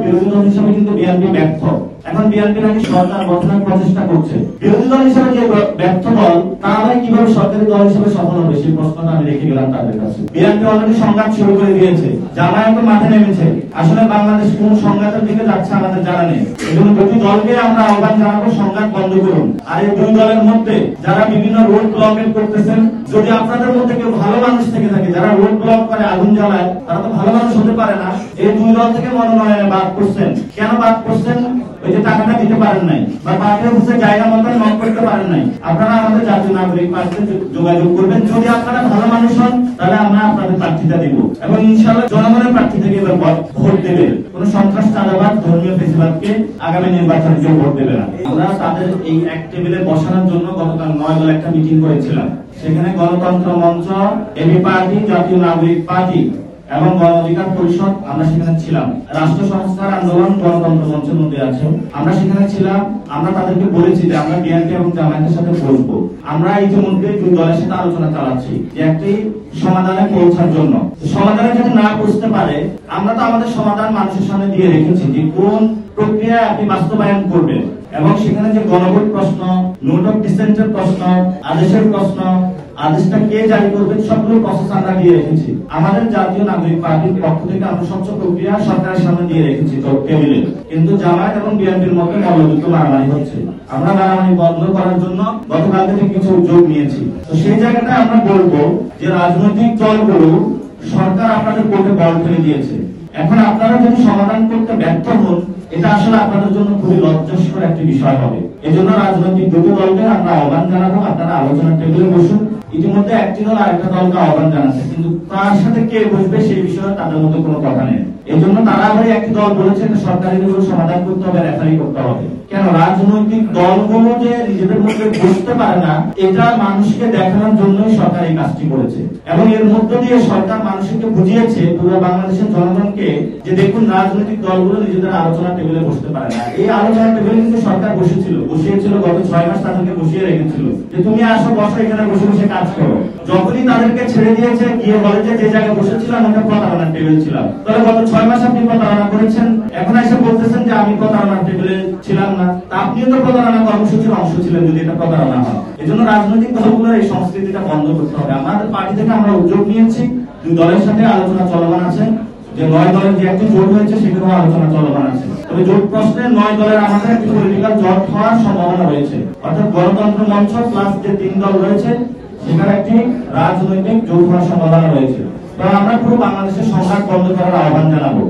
বিরোধী দল হিসেবে কিন্তু বিএনপি ব্যর্থ। এখন বিএনপি নাকি সরকার গঠনের প্রচেষ্টা করছে। বিরোধী দল হিসেবে যে ব্যর্থ দল, তারা কিভাবে সরকারি দল হিসেবে সফল হবে সেই প্রশ্নটা আমি রেখে গেলাম তাদের কাছে। বিএনপি অলরেডি সংঘাত শুরু করে দিয়েছে, জামায়াত মাঠে নেমেছে। আসলে বাংলাদেশ কোন সংঘাতের দিকে যাচ্ছে আমাদের জানা নেই। এজন্য দুটি দলকে আমরা আহ্বান জানাবো, সংঘাত বন্ধ করুন। আর এই দুই দলের মধ্যে যারা বিভিন্ন রোড ব্লকেট করতেছেন, যদি আপনাদের মধ্যে কেউ ভালো মানুষ থেকে থাকে, যারা রোড ব্লক করে আগুন জ্বালায়, তারা তো ভালো মানুষ হতে পারে না। এই দুই দল থেকে মনোনয়নে বাদ করছেন। কেন বাদ করছেন? ওই যে টাকাটা দিতে পারেন নাই, বা পার্টি অফিসে জায়গা মতন নক করতে পারেন নাই। আপনারা আমাদের জাতীয় নাগরিক পার্টিতে যোগাযোগ করবেন। যদি আপনারা ভালো মানুষ হন, তাহলে আমরা আপনাদের প্রার্থীটা দিব, এবং ইনশাআল্লাহ জনগণের প্রার্থী থেকে এবার ভোট দেবে। কোন সন্ত্রাস, চাঁদাবাদ, ধর্মীয় ফেসিবাদকে আগামী নির্বাচনে কেউ ভোট দেবে না। আমরা তাদের এই এক টেবিলে বসানোর জন্য গতকাল 9 দল একটা মিটিং করেছিলাম। সেখানে গণতন্ত্র মঞ্চ, এবি পার্টি, জাতীয় নাগরিক পার্টি এবং গণ অধিকার পরিষদ আমরা সেখানে ছিলাম। রাষ্ট্র সংস্কার আন্দোলন গণতন্ত্র মঞ্চের মধ্যে আছে, আমরা সেখানে ছিলাম। আমরা তাদেরকে বলেছি যে আমরা বিএনপি এবং জামায়াতের সাথে বসবো। আমরা ইতিমধ্যে দুই দলের সাথে আলোচনা চালাচ্ছি যে একটি সমাধানে পৌঁছার জন্য। সমাধানে যদি না পৌঁছতে পারে, আমরা তো আমাদের সমাধান মানুষের সামনে দিয়ে রেখেছি যে কোন প্রক্রিয়া আপনি বাস্তবায়ন করবেন, এবং সেখানে যে গণভোট প্রশ্ন, নোট অফ ডিসেন্টের প্রশ্ন, আদেশের প্রশ্ন, আদেশটা কে জারি করবে, সবগুলো প্রসেস আমরা দিয়ে রেখেছি। আমাদের জাতীয় নাগরিক পার্টির পক্ষ থেকে আমরা স্বচ্ছ প্রক্রিয়া সরকারের সামনে দিয়ে রেখেছি টেবিলে। কিন্তু জামায়াত এবং বিএনপির মধ্যে মল্লযুদ্ধ মারামারি হচ্ছে। আমরা মারামারি বন্ধ করার জন্য গতকাল থেকে কিছু উদ্যোগ নিয়েছি। তো সেই জায়গাটায় আমরা বলবো যে রাজনৈতিক দলগুলো, সরকার আপনাদের কোর্টে বল ফেলে দিয়েছে। এখন আপনারা যদি সমাধান করতে ব্যর্থ হন, এটা আসলে আপনাদের জন্য খুবই লজ্জাস্কর একটি বিষয় হবে। এজন্য রাজনৈতিক দুটো দলকে আমরা আহ্বান জানাবো, আপনারা আলোচনার টেবিলে বসুন। ইতিমধ্যে একটি দল আরেকটা দলকে আহ্বান জানাচ্ছে, কিন্তু তার সাথে কে বসবে সেই বিষয়ে তাদের মধ্যে কোনো কথা নেই। এই জন্য তারা আবার একটি দল বলেছে সরকারি সমাধান করতে হবে, রেফারি করতে হবে। কেন? রাজনৈতিক দলগুলো যে নিজেদের মধ্যে বুঝতে পারে না, এটা মানুষকে দেখানোর জন্যই সরকার এই কাজটি করেছে, এবং এর মধ্য দিয়ে সরকার মানুষকে বুঝিয়েছে, পুরো বাংলাদেশের জনগণকে, যে দেখুন রাজনৈতিক দলগুলো নিজেদের আলোচনা টেবিলে বসতে পারে না। এই আলোচনা টেবিলে কিন্তু সরকার বসিয়েছিল গত 6 মাস তাদেরকে বসিয়ে রেখেছিল যে তুমি আসো, বসো, এখানে বসে বসে কাজ করো। যখনই তাদেরকে ছেড়ে দিয়েছে, গিয়ে বলে যে জায়গায় বসেছিলাম ওটা প্রতারণার টেবিল ছিলাম। তাহলে গত 6 মাস আপনি প্রতারণা করেছেন, এখন এসে বলতেছেন যে আমি প্রতারণার টেবিলে ছিলাম না। আপনিও তো প্রতারণা কর্মসূচির অংশ ছিলেন যদি এটা প্রতারণা হয়। এজন্য রাজনৈতিক দলগুলোর এই সংস্কৃতিটা বন্ধ করতে হবে। আমাদের পার্টি থেকে আমরা উদ্যোগ নিয়েছি, দুই দলের সাথে আলোচনা চলমান আছে। যে 9 দলের যে একটি জোট হয়েছে সেখানেও আলোচনা চলমান আছে। তবে জোট প্রশ্নে 9 দলের আমাদের একটি পলিটিক্যাল জোট হওয়ার সম্ভাবনা রয়েছে, অর্থাৎ গণতন্ত্র মঞ্চ প্লাস যে 3 দল রয়েছে সেখানে একটি রাজনৈতিক জোট হওয়ার সম্ভাবনা রয়েছে। তো আমরা পুরো বাংলাদেশের সংঘাত বন্ধ করার আহ্বান জানাবো।